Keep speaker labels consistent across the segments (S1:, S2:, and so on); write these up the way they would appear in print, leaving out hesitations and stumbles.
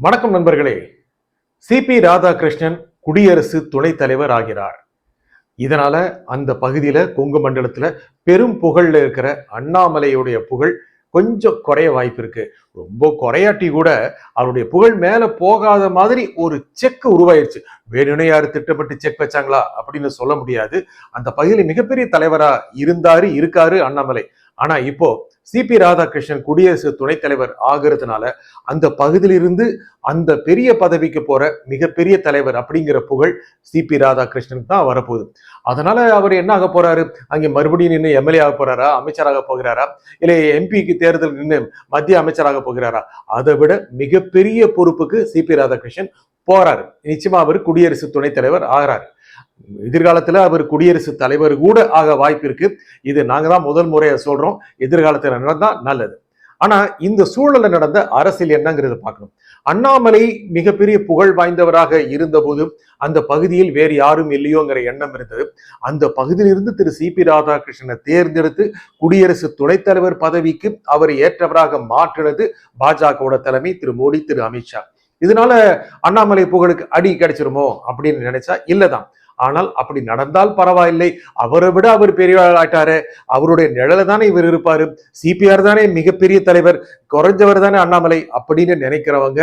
S1: வணக்கம் நண்பர்களே. சிபி ராதாகிருஷ்ணன் குடியரசு துணைத் தலைவர் ஆகிறார். இதனால அந்த பகுதியில கொங்கு மண்டலத்துல பெரும் புகழ்ல இருக்கிற அண்ணாமலையுடைய புகழ் கொஞ்சம் குறைய வாய்ப்பு இருக்கு. ரொம்ப குறையாட்டி கூட அவருடைய புகழ் மேல போகாத மாதிரி ஒரு செக் உருவாயிருச்சு. வேணும்னே யாரு திட்டப்பட்டு செக் வச்சாங்களா அப்படின்னு சொல்ல முடியாது. அந்த பகுதியில் மிகப்பெரிய தலைவரா இருக்காரு அண்ணாமலை. ஆனா இப்போ சிபி ராதாகிருஷ்ணன் குடியரசு துணைத் தலைவர் ஆகிறதுனால அந்த பகுதியிலிருந்து அந்த பெரிய பதவிக்கு போற மிகப்பெரிய தலைவர் அப்படிங்கிற புகழ் சிபி ராதாகிருஷ்ணனுக்கு தான் வரப்போகுது. அதனால அவர் என்ன ஆக போறாரு? அங்கே மறுபடியும் நின்று எம்எல்ஏ ஆக போறாரா, அமைச்சராக போகிறாரா, இல்லை எம்பிக்கு தேர்தல் நின்று மத்திய அமைச்சராக போகிறாரா? அதை விட மிகப்பெரிய பொறுப்புக்கு சிபி ராதாகிருஷ்ணன் போறாரு. நிச்சயமா அவர் குடியரசு துணைத் தலைவர் ஆகிறாரு. எதிர்காலத்துல அவர் குடியரசுத் தலைவர் கூட ஆக வாய்ப்பு இருக்கு. இது நாங்க தான் முதல் முறையா சொல்றோம். எதிர்காலத்துல நடந்தா நல்லது. ஆனா இந்த சூழல்ல நடந்த அரசியல் என்னங்கிறத பார்க்கணும். அண்ணாமலை மிகப்பெரிய புகழ் வாய்ந்தவராக இருந்த போதும் அந்த பகுதியில் வேறு யாரும் இல்லையோங்கிற எண்ணம் இருந்தது. அந்த பகுதியிலிருந்து திரு சிபி ராதாகிருஷ்ணனை தேர்ந்தெடுத்து குடியரசு துணைத் தலைவர் பதவிக்கு அவர் ஏற்றவராக மாற்றினது பாஜகவோட தலைமை திரு மோடி, திரு அமித்ஷா. இதனால அண்ணாமலை புகழுக்கு அடி கிடைச்சிருமோ அப்படின்னு நினைச்சா இல்லதான். ஆனால் அப்படி நடந்தால் பரவாயில்லை. அவரை விட அவர் பெரிய ஆட்டாரு. அவருடைய நிழல தானே இவர் இருப்பாரு. சிபிஆர் தானே மிகப்பெரிய தலைவர், குறைஞ்சவர் தானே அண்ணாமலை அப்படின்னு நினைக்கிறவங்க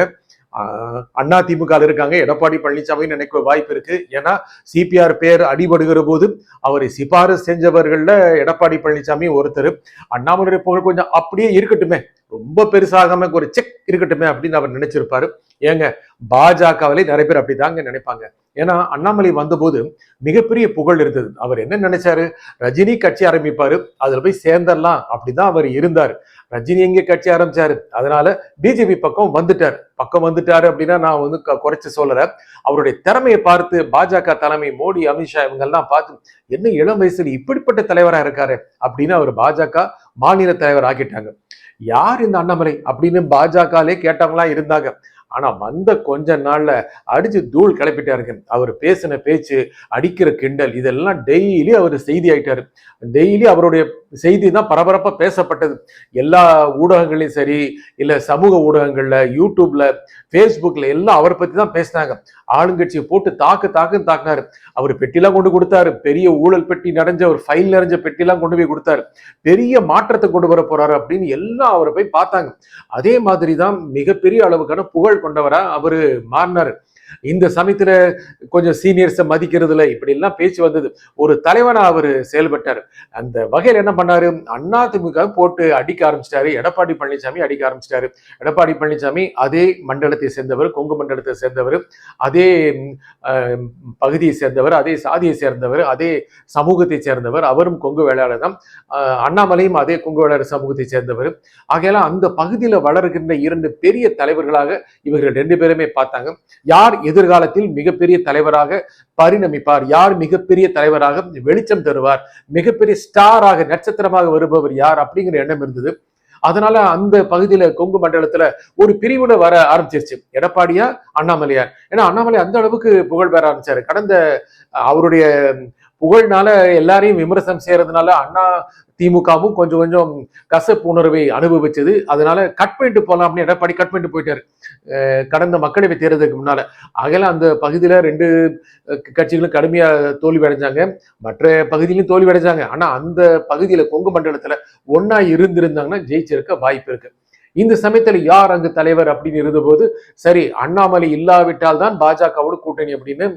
S1: அண்ணா திமுக இருக்காங்க. எடப்பாடி பழனிசாமி நினைக்க வாய்ப்பு இருக்கு. ஏன்னா சிபிஆர் பேர் அடிபடுகிற போது அவரை சிபாரிசு செஞ்சவர்கள்ல எடப்பாடி பழனிசாமி ஒருத்தர். அண்ணாமலை புகழ் கொஞ்சம் அப்படியே இருக்கட்டுமே, ரொம்ப பெருசாகாம ஒரு செக் இருக்கட்டுமே அப்படின்னு அவர் நினைச்சிருப்பாரு. ஏங்க, பாஜகவிலே நிறைய பேர் அப்படிதாங்க நினைப்பாங்க. ஏன்னா அண்ணாமலை வந்தபோது மிகப்பெரிய புகழ் இருந்தது. அவர் என்ன நினைச்சாரு? ரஜினி கட்சி ஆரம்பிப்பாரு, அதுல போய் சேர்ந்துடலாம் அப்படிதான் அவர் இருந்தார். ரஜினி எங்க கட்சி ஆரம்பிச்சாரு, அதனால பிஜேபி பக்கம் வந்துட்டாரு அப்படின்னா நான் வந்து குறைச்சு சொல்றேன். அவருடைய திறமையை பார்த்து பாஜக தலைமை மோடி, அமித்ஷா இவங்க எல்லாம் பார்த்து என்ன இளம் வயசுல இப்படிப்பட்ட தலைவரா இருக்காரு அப்படின்னு அவர் பாஜக மாநில தலைவர் ஆக்கிட்டாங்க. யார் இந்த அண்ணாமலை அப்படின்னு பாஜகலே கேட்டவங்களா இருந்தாங்க. ஆனா வந்த கொஞ்ச நாள்ல அடிச்சு தூள் கிளப்பிட்டாருங்க. அவர் பேசின பேச்சு, அடிக்கிற கிண்டல், இதெல்லாம் டெய்லி அவர் செய்தி ஆயிட்டாரு. டெய்லி அவருடைய செய்தி தான் பரபரப்பா பேசப்பட்டது. எல்லா ஊடகங்களையும் சரி, இல்ல சமூக ஊடகங்கள்ல, யூடியூப்ல, பேஸ்புக்ல எல்லாம் அவரை பத்தி தான் பேசினாங்க. ஆளுங்கட்சியை போட்டு தாக்குனாரு. அவர் பெட்டிலாம் கொண்டு கொடுத்தாரு. பெரிய ஊழல் பெட்டி நிறைஞ்ச ஒரு ஃபைல் நிறைஞ்ச பெட்டிலாம் கொண்டு போய் கொடுத்தாரு. பெரிய மாற்றத்தை கொண்டு வர போறாரு அப்படின்னு எல்லாம் அவரை போய் பார்த்தாங்க. அதே மாதிரிதான் மிகப்பெரிய அளவுக்கான புகழ் கொண்டவரா அவரு மாறினாரு. இந்த சமயத்துல கொஞ்சம் சீனியர்ஸை மதிக்கிறதுல இப்படி எல்லாம் பேச்சு வந்தது. ஒரு தலைவனா அவரு செயல்பட்டாரு. அந்த வகையில் என்ன பண்ணாரு? அதிமுக போட்டு அடிக்க ஆரம்பிச்சிட்டாரு. எடப்பாடி பழனிசாமி அடிக்க ஆரம்பிச்சிட்டாரு. எடப்பாடி பழனிசாமி அதே மண்டலத்தை சேர்ந்தவர், கொங்கு மண்டலத்தை சேர்ந்தவர், அதே பகுதியை சேர்ந்தவர், அதே சாதியை சேர்ந்தவர், அதே சமூகத்தை சேர்ந்தவர். அவரும் கொங்கு வேளாளர் தான். அண்ணாமலையும் அதே கொங்கு வேளாளர் சமூகத்தை சேர்ந்தவர். ஆகையால அந்த பகுதியில வளர்கின்ற இரண்டு பெரிய தலைவர்களாக இவர்கள் ரெண்டு பேருமே பார்த்தாங்க. யார் எதிர்காலத்தில் மிகப்பெரிய தலைவராக பரிணமிப்பார், யார் மிகப்பெரிய தலைவராக வெளிச்சம் தருவார், மிகப்பெரிய ஸ்டாராக நட்சத்திரமாக வருபவர் யார் அப்படிங்கிற எண்ணம் இருந்தது. அதனால அந்த பகுதியில கொங்கு மண்டலத்துல ஒரு பிரிவுல வர ஆரம்பிச்சிருச்சு. எடப்பாடியா, அண்ணாமலையார். ஏன்னா அண்ணாமலை அந்த அளவுக்கு புகழ் பெற ஆரம்பிச்சாரு. கடந்த அவருடைய புகழ்னால எல்லாரையும் விமர்சனம் செய்யறதுனால அண்ணா திமுகவும் கொஞ்சம் கொஞ்சம் கசப்பு உணர்வை அனுபவிச்சது. அதனால கட் பண்ணிட்டு போலாம் அப்படின்னு எடப்பாடி கட் பண்ணிட்டு போயிட்டாரு கடந்த மக்களவை தேர்தலுக்கு முன்னால. ஆகல அந்த பகுதியில ரெண்டு கட்சிகளும் கடுமையா தோல்வி அடைஞ்சாங்க. மற்ற பகுதியிலும் தோல்வி அடைஞ்சாங்க. ஆனா அந்த பகுதியில கொங்கு மண்டலத்துல ஒன்னா இருந்திருந்தாங்கன்னா ஜெயிச்சிருக்க வாய்ப்பு இருக்கு. இந்த சமயத்துல யார் அங்கு தலைவர் அப்படின்னு இருந்தபோது, சரி அண்ணாமலை இல்லாவிட்டால் தான் பாஜகவோட கூட்டணி அப்படின்னு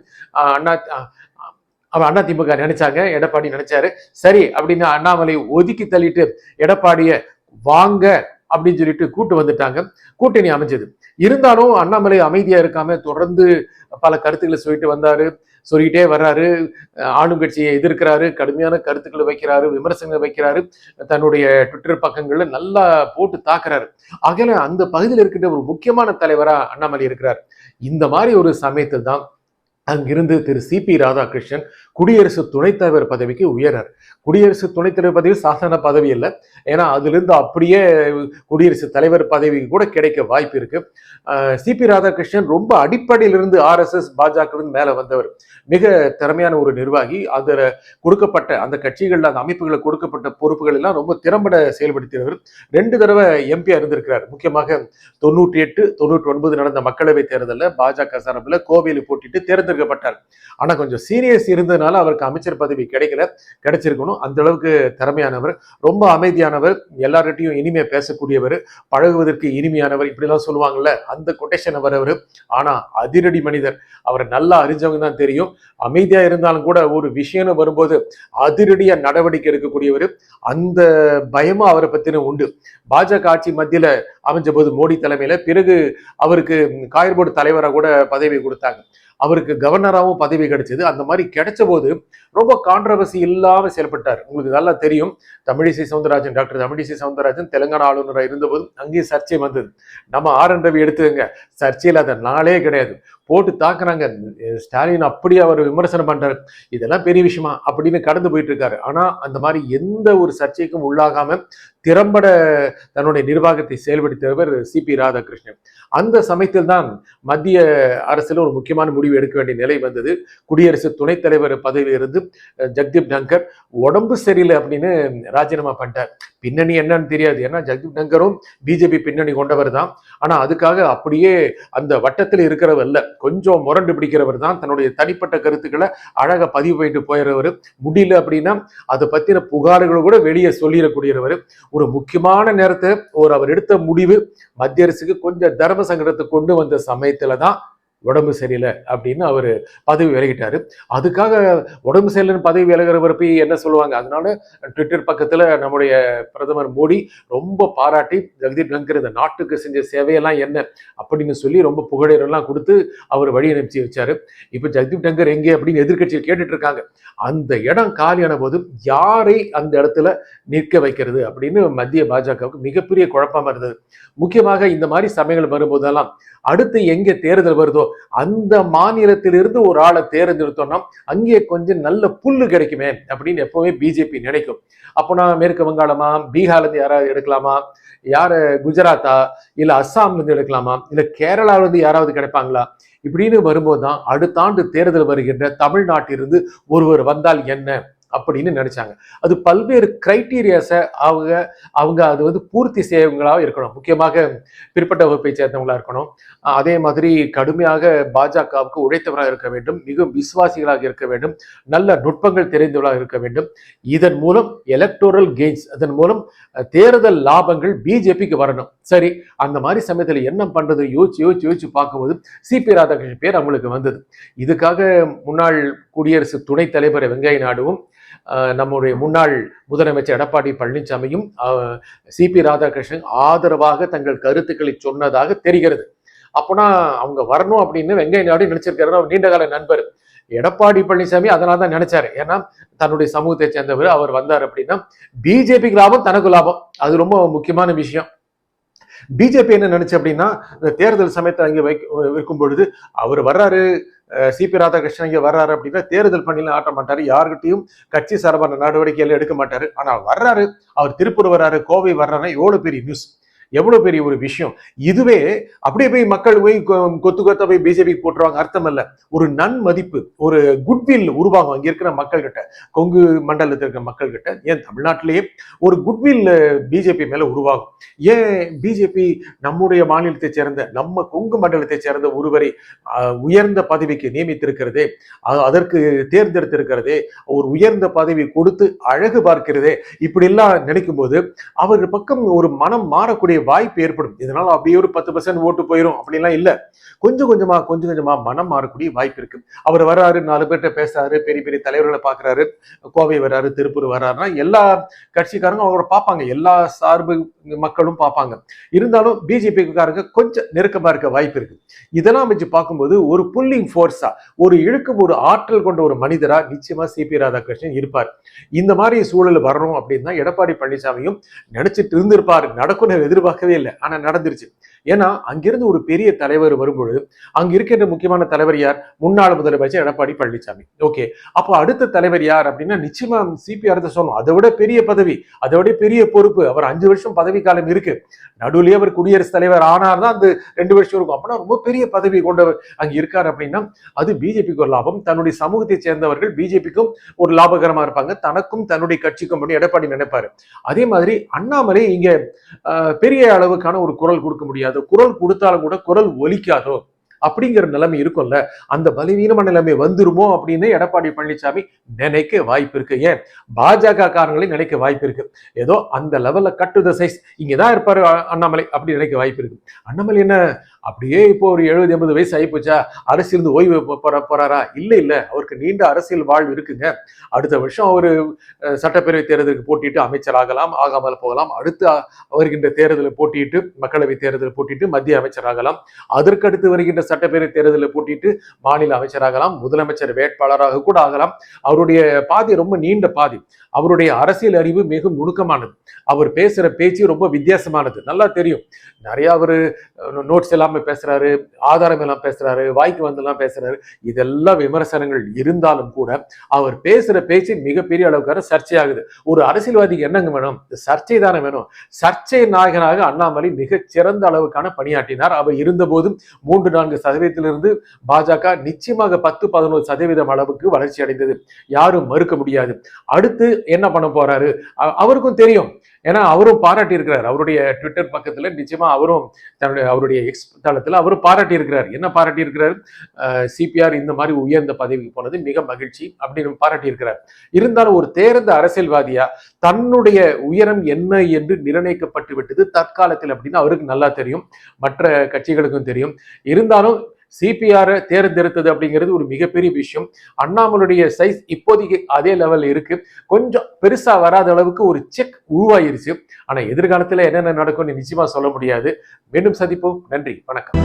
S1: அதிமுக நினைச்சாங்க. எடப்பாடி நினைச்சாரு. சரி அப்படின்னு அண்ணாமலை ஒதுக்கி தள்ளிட்டு எடப்பாடிய வாங்க அப்படின்னு சொல்லிட்டு கூட்டு வந்துட்டாங்க. கூட்டணி அமைஞ்சது. இருந்தாலும் அண்ணாமலை அமைதியா இருக்காம தொடர்ந்து பல கருத்துக்களை சொல்லிட்டே வர்றாரு. ஆளுங்கட்சியை எதிர்க்கிறாரு, கடுமையான கருத்துக்களை வைக்கிறாரு, விமர்சனங்களை வைக்கிறாரு, தன்னுடைய ட்விட்டர் பக்கங்கள்ல நல்லா போட்டு தாக்குறாரு. ஆகல அந்த பகுதியில் இருக்கின்ற ஒரு முக்கியமான தலைவரா அண்ணாமலை இருக்கிறார். இந்த மாதிரி ஒரு சமயத்தில் தான் அங்கிருந்து திரு சிபி ராதாகிருஷ்ணன் குடியரசு துணைத் தலைவர் பதவிக்கு உயர்றார். குடியரசு துணைத் தலைவர் பதவி சாதாரண பதவி இல்லை. ஏன்னா அதிலிருந்து அப்படியே குடியரசுத் தலைவர் பதவிக்கு கூட கிடைக்க வாய்ப்பு இருக்கு. சிபி ராதாகிருஷ்ணன் ரொம்ப அடிப்படையிலிருந்து RSS பாஜக மேல வந்தவர். மிக திறமையான ஒரு நிர்வாகி. அதில் கொடுக்கப்பட்ட அந்த கட்சிகள் அந்த அமைப்புகளை கொடுக்கப்பட்ட பொறுப்புகள் எல்லாம் ரொம்ப திறம்பட செயல்படுத்தியவர். 2 தடவை எம்பியா இருந்திருக்கிறார். முக்கியமாக 98, 99 நடந்த மக்களவை தேர்தலில் பாஜக சார்பில் கோவையில் போட்டிட்டு தேர்ந்தெடுக்கப்பட்டார். ஆனா கொஞ்சம் சீனியர்ஸ் இருந்ததுனால அவருக்கு அமைச்சர் பதவி கிடைச்சிருக்கணும். அந்த அளவுக்கு திறமையானவர், ரொம்ப அமைதியானவர், எல்லார்கிட்டையும் இனிமையா பேசக்கூடியவர், பழகுவதற்கு இனிமையானவர், இப்படிலாம் சொல்லுவாங்கல்ல, அந்த கொட்டேஷன் வரவர். ஆனா அதிரடி மனிதர். அவரை நல்லா அறிஞ்சவங்க தான் தெரியும். அமைதியா இருந்தாலும் கூட ஒரு விஷயம்னு வரும்போது அதிரடியா நடவடிக்கை எடுக்கக்கூடியவர். அந்த பயமும் அவரை பத்தின உண்டு. பாஜக ஆட்சி மத்தியில அமைஞ்ச போது மோடி தலைமையில பிறகு அவருக்கு காயர் போர்டு தலைவராக கூட பதவி கொடுத்தாங்க. அவருக்கு கவர்னராகவும் பதவி கிடைச்சது. அந்த மாதிரி கிடைச்ச போது ரொம்ப கான்ட்ரவர்சி இல்லாம செயல்பட்டார். உங்களுக்கு நல்லா தெரியும், டாக்டர் தமிழிசை சவுந்தரராஜன் தெலுங்கானா ஆளுநராக இருந்தபோது அங்கேயும் சர்ச்சை வந்தது. நம்ம RN ரவி எடுத்துக்கங்க, சர்ச்சையில் அதை நாளே கிடையாது, போட்டு தாக்குறாங்க. ஸ்டாலின் அப்படி அவர் விமர்சனம் பண்றாரு, இதெல்லாம் பெரிய விஷயமா அப்படின்னு கடந்து போயிட்டு இருக்காரு. ஆனா அந்த மாதிரி எந்த ஒரு சர்ச்சைக்கும் உள்ளாகாம திறம்பட தன்னுடைய நிர்வாகத்தை செயல்படுத்தியவர் சிபி ராதாகிருஷ்ணன். அந்த சமயத்தில் தான் மத்திய அரசுல ஒரு முக்கியமான முடிவு எடுக்க வேண்டிய நிலை வந்தது. குடியரசு துணைத் தலைவர் பதவியிலிருந்து ஜெகதீப் தங்கர் உடம்பு சரியில்லை அப்படின்னு ராஜினாமா பண்ணிட்டார். பின்னணி என்னன்னு தெரியாது, ஏன்னா ஜெகதீப் தங்கரும் பிஜேபி பின்னணி கொண்டவர் தான். ஆனா அதுக்காக அப்படியே அந்த வட்டத்தில் இருக்கிறவர் இல்ல, கொஞ்சம் முரண்டு பிடிக்கிறவர் தான். தன்னுடைய தனிப்பட்ட கருத்துக்களை அழகா பதிவு பண்ணிட்டு போயிடுறவர். முடியல அப்படின்னா அதை பத்தின புகார்கள் கூட வெளியே சொல்லிடக்கூடியவர். ஒரு முக்கியமான நேரத்தை அவர் எடுத்த முடிவு மத்திய அரசுக்கு கொஞ்சம் தர்ம சங்கடத்தை கொண்டு வந்த சமயத்துல தான் உடம்பு சரியில்லை அப்படின்னு அவர் பதவி விலகிட்டாரு. அதுக்காக உடம்பு சரியில்லைன்னு பதவி விலகிறப்ப என்ன சொல்லுவாங்க, அதனால ட்விட்டர் பக்கத்துல நம்முடைய பிரதமர் மோடி ரொம்ப பாராட்டி ஜெகதீப் தங்கர் இந்த நாட்டுக்கு செஞ்ச சேவையெல்லாம் என்ன அப்படின்னு சொல்லி ரொம்ப புகழெல்லாம் கொடுத்து அவர் வழி அனுப்பிச்சு வச்சாரு. இப்ப ஜெகதீப் தங்கர் எங்கே அப்படின்னு எதிர்கட்சியில் கேட்டுட்டு இருக்காங்க. அந்த இடம் காலியான போது யாரை அந்த இடத்துல நிற்க வைக்கிறது அப்படின்னு மத்திய பாஜகவுக்கு மிகப்பெரிய குழப்பமா இருந்தது. முக்கியமாக இந்த மாதிரி சமயங்கள் வரும்போதெல்லாம் அடுத்து எங்க தேர்தல் வருதோ அந்த மாநிலத்திலிருந்து ஒரு ஆளை தேர்ந்தெடுத்தோம்னா அங்கே கொஞ்சம் நல்ல புல்லு கிடைக்குமே அப்படின்னு எப்பவுமே பிஜேபி நினைக்கும். அப்போ நான் மேற்கு வங்காளமா, பீகார்ல இருந்து யாராவது எடுக்கலாமா, யார குஜராத்தா, இல்ல அஸ்ஸாம்ல இருந்து எடுக்கலாமா, இல்ல கேரளாவில இருந்து யாராவது கிடைப்பாங்களா, இப்படின்னு வரும்போதுதான் அடுத்த ஆண்டு தேர்தல் வருகின்ற தமிழ்நாட்டிலிருந்து ஒருவர் வந்தால் என்ன அப்படின்னு நினைச்சாங்க. அது பல்வேறு கிரைட்டீரியாஸை அவங்க அது பூர்த்தி செய்யவங்களா இருக்கணும். முக்கியமாக பிற்பட்ட வகுப்பை சேர்ந்தவங்களா இருக்கணும். அதே மாதிரி கடுமையாக பாஜகவுக்கு உழைத்தவராக இருக்க வேண்டும், மிகவும் விசுவாசிகளாக இருக்க வேண்டும், நல்ல நுட்பங்கள் தெரிந்தவர்களாக இருக்க வேண்டும். இதன் மூலம் எலக்டோரல் கெயின்ஸ், அதன் மூலம் தேர்தல் லாபங்கள் பிஜேபிக்கு வரணும். சரி, அந்த மாதிரி சமயத்தில் என்ன பண்றது யோசிச்சு பார்க்கும்போது சிபி ராதாகிருஷ்ணன் பேர் அவங்களுக்கு வந்தது. இதுக்காக முன்னாள் குடியரசு துணைத் தலைவர் வெங்கைய நாயுடுவும் நம்முடைய முன்னாள் முதலமைச்சர் எடப்பாடி பழனிசாமியும் சிபி ராதாகிருஷ்ணன் ஆதரவாக தங்கள் கருத்துக்களை சொன்னதாக தெரிகிறது. அப்போனா அவங்க வரணும் அப்படின்னு வெங்கைய நாயுடு நினைச்சிருக்காரு. அவர் நீண்டகால நண்பர் எடப்பாடி பழனிசாமி அதனால தான் நினைச்சாரு. ஏன்னா தன்னுடைய சமூகத்தை சேர்ந்தவர், அவர் வந்தார் அப்படின்னா பிஜேபிக்கு லாபம், தனக்கு லாபம். அது ரொம்ப முக்கியமான விஷயம். பிஜேபி என்ன நினைச்சு அப்படின்னா, இந்த தேர்தல் சமயத்தை அங்கே வைக்கும் பொழுது அவர் வர்றாரு, சிபி ராதாகிருஷ்ணன் இங்க வர்றாரு அப்படின்னா தேர்தல் பணியில ஆட்ட மாட்டாரு, யாருக்கிட்டையும் கட்சி சார்பான நடவடிக்கைகள் எடுக்க மாட்டாரு. ஆனா வர்றாரு, அவர் திருப்பூர் வர்றாரு, கோவை வர்றாருன்னா எவ்வளவு பெரிய நியூஸ், எவ்வளவு பெரிய ஒரு விஷயம். இதுவே அப்படியே போய் மக்கள் போய் கொத்து கொத்த போய் பிஜேபி போட்டுருவாங்க அர்த்தம் இல்ல. ஒரு நன்மதிப்பு, ஒரு குட்வில் உருவாகும் அங்க இருக்கிற மக்கள் கிட்ட, கொங்கு மண்டலத்தில் இருக்கிற மக்கள் கிட்ட, ஏன் தமிழ்நாட்டிலேயே ஒரு குட்வில் பிஜேபி மேல உருவாகும். ஏன் பிஜேபி நம்முடைய மாநிலத்தை சேர்ந்த, நம்ம கொங்கு மண்டலத்தை சேர்ந்த ஒருவரை உயர்ந்த பதவிக்கு நியமித்திருக்கிறதே, அதற்கு தேர்ந்தெடுத்திருக்கிறதே, ஒரு உயர்ந்த பதவி கொடுத்து அழகு பார்க்கிறதே, இப்படி எல்லாம் நினைக்கும் போது அவர் பக்கம் ஒரு மனம் மாறக்கூடிய வாய்ப்பு ஏற்படும். இதனால அப்படியே ஒரு 10% ஓட்டு போயிடும் அப்படிலாம் இல்ல. கொஞ்சம் கொஞ்சமா மனம் மாறக்கூடிய வாய்ப்பு இருக்கு. அவர் வர்றாரு, 4 பேர்கிட்ட பேசுறாரு, பெரிய பெரிய தலைவர்களை பாக்குறாரு, கோவை வர்றாரு, திருப்பூர் வர்றாருன்னா எல்லா கட்சிக்காரங்க அவரை பார்ப்பாங்க, எல்லா சார்பு மக்களும் பார்ப்பாங்க. இருந்தாலும் பிஜேபிக்காரங்க கொஞ்சம் நெருக்கமா இருக்க வாய்ப்பு இருக்கு. இதெல்லாம் வச்சு பார்க்கும்போது ஒரு புல்லிங் ஃபோர்ஸா, ஒரு இழுக்கும் ஒரு ஆற்றல் கொண்ட ஒரு மனிதரா நிச்சயமா சிபி ராதாகிருஷ்ணன் இருப்பார். இந்த மாதிரி சூழல் வரணும் அப்படின்னு தான் எடப்பாடி பழனிசாமியும் நினைச்சிட்டு இருந்திருப்பாரு. நடக்கும்னு எதிர்பார்க்கவே இல்லை, ஆனா நடந்துருச்சு. ஏன்னா அங்கிருந்து ஒரு பெரிய தலைவர் வரும்பொழுது அங்க இருக்கின்ற முக்கியமான தலைவர் யார்? முன்னாள் முதலமைச்சர் எடப்பாடி பழனிசாமி. ஓகே, அப்போ அடுத்த தலைவர் யார் அப்படின்னா நிச்சயமா சிபிஆர் தான் சொல்லணும். அதை விட பெரிய பதவி, அதை விட பெரிய பொறுப்பு. அவர் 5 வருஷம் பதவி காலம் இருக்கு. நடுவுலயே அவர் குடியரசுத் தலைவர் ஆனார் தான் அந்த 2 வருஷம் இருக்கும். அப்படின்னா ரொம்ப பெரிய பதவி கொண்டவர் அங்க இருக்காரு அப்படின்னா அது பிஜேபிக்கு ஒரு லாபம். தன்னுடைய சமூகத்தை சேர்ந்தவர்கள் பிஜேபிக்கும் ஒரு லாபகரமா இருப்பாங்க, தனக்கும் தன்னுடைய கட்சிக்கும் அப்படின்னு எடப்பாடி நினைப்பாரு. அதே மாதிரி அண்ணாமலை இங்க பெரிய அளவுக்கான ஒரு குரல் கொடுக்க முடியாது. குரல் கொடுத்தாலும் கூட குரல் ஒலிக்காதோ அப்படிங்கிற நிலைமை இருக்கும்ல, அந்த பலவீனமான நிலைமை வந்துருமோ அப்படின்னு எடப்பாடி பழனிசாமி நினைக்க வாய்ப்பு இருக்கு. ஏன் பாஜக காரங்களை நினைக்க வாய்ப்பு இருக்கு. ஏதோ அந்த லெவல்ல கட் டு த சைஸ் இங்கதான் இருப்பாரு அண்ணாமலை அப்படி நினைக்க வாய்ப்பு இருக்கு. அண்ணாமலை என்ன அப்படியே இப்போ ஒரு 70-80 வயசு ஆயிப்போச்சா, அரசியல் ஓய்வு போறாரா? இல்ல, அவருக்கு நீண்ட அரசியல் வாழ்வு இருக்குங்க. அடுத்த வருஷம் அவரு சட்டப்பேரவை தேர்தலுக்கு போட்டிட்டு அமைச்சர் ஆகலாம், ஆகாமல் போகலாம். அடுத்து வருகின்ற தேர்தலில் போட்டிட்டு மக்களவை தேர்தலில் போட்டிட்டு மத்திய அமைச்சர் ஆகலாம். அதற்கடுத்து வருகின்ற சட்டப்பேரவை தேர்தலில் போட்டிட்டு மாநில அமைச்சராகலாம், முதலமைச்சர் வேட்பாளராக கூட ஆகலாம். அவருடைய பாதை ரொம்ப நீண்ட பாதை. அவருடைய அரசியல் அறிவு மிக நுணுக்கமானது. அவர் பேசுற பேச்சு ரொம்ப வித்தியாசமானது. நல்லா தெரியும். நிறைய அவரு நோட்ஸ் எல்லாமே பேசுறாரு, ஆதாரம் எல்லாம் பேசுறாரு, வாய்க்கு வந்தெல்லாம் பேசுறாரு. இதெல்லாம் விமர்சனங்கள் இருந்தாலும் கூட அவர் பேசுற பேச்சு மிகப்பெரிய அளவுக்கான சர்ச்சையாகுது. ஒரு அரசியல்வாதிக்கு என்னங்க வேணும்? சர்ச்சை தானே வேணும். சர்ச்சை நாயகனாக அண்ணாமலை மிகச் சிறந்த அளவுக்கான பணியாற்றினார். அவர் இருந்தபோது 3-4% பாஜக நிச்சயமாக 10-11% அளவுக்கு வளர்ச்சி அடைந்தது. யாரும் மறுக்க முடியாது. அடுத்து என்ன பண்ண போறாரு அவருக்கும் தெரியும். ஏன்னா அவரும் பாராட்டி இருக்கிறார். அவருடைய ட்விட்டர் பக்கத்துல நிச்சயமா அவரும் அவருடைய எக்ஸ் தளத்துல அவரும் பாராட்டி இருக்கிறார். என்ன பாராட்டி இருக்கிறார்? சிபிஆர் இந்த மாதிரி உயர்ந்த பதவிக்கு போனது மிக மகிழ்ச்சி அப்படின்னு பாராட்டி இருக்கிறார். இருந்தாலும் ஒரு தேர்ந்த அரசியல்வாதியா தன்னுடைய உயரம் என்ன என்று நிர்ணயிக்கப்பட்டு விட்டது தற்காலத்தில் அப்படின்னு அவருக்கு நல்லா தெரியும், மற்ற கட்சிகளுக்கும் தெரியும். இருந்தாலும் சிபிஆர் தேர்ந்தெடுத்தது அப்படிங்கிறது ஒரு மிகப்பெரிய விஷயம். அண்ணாமலையுடைய சைஸ் இப்போதைக்கு அதே லெவல் இருக்கு. கொஞ்சம் பெருசா வராத அளவுக்கு ஒரு செக் உருவாயிருச்சு. ஆனா எதிர்காலத்துல என்னென்ன நடக்கும்னு நிச்சயமா சொல்ல முடியாது. மீண்டும் சந்திப்போம். நன்றி, வணக்கம்.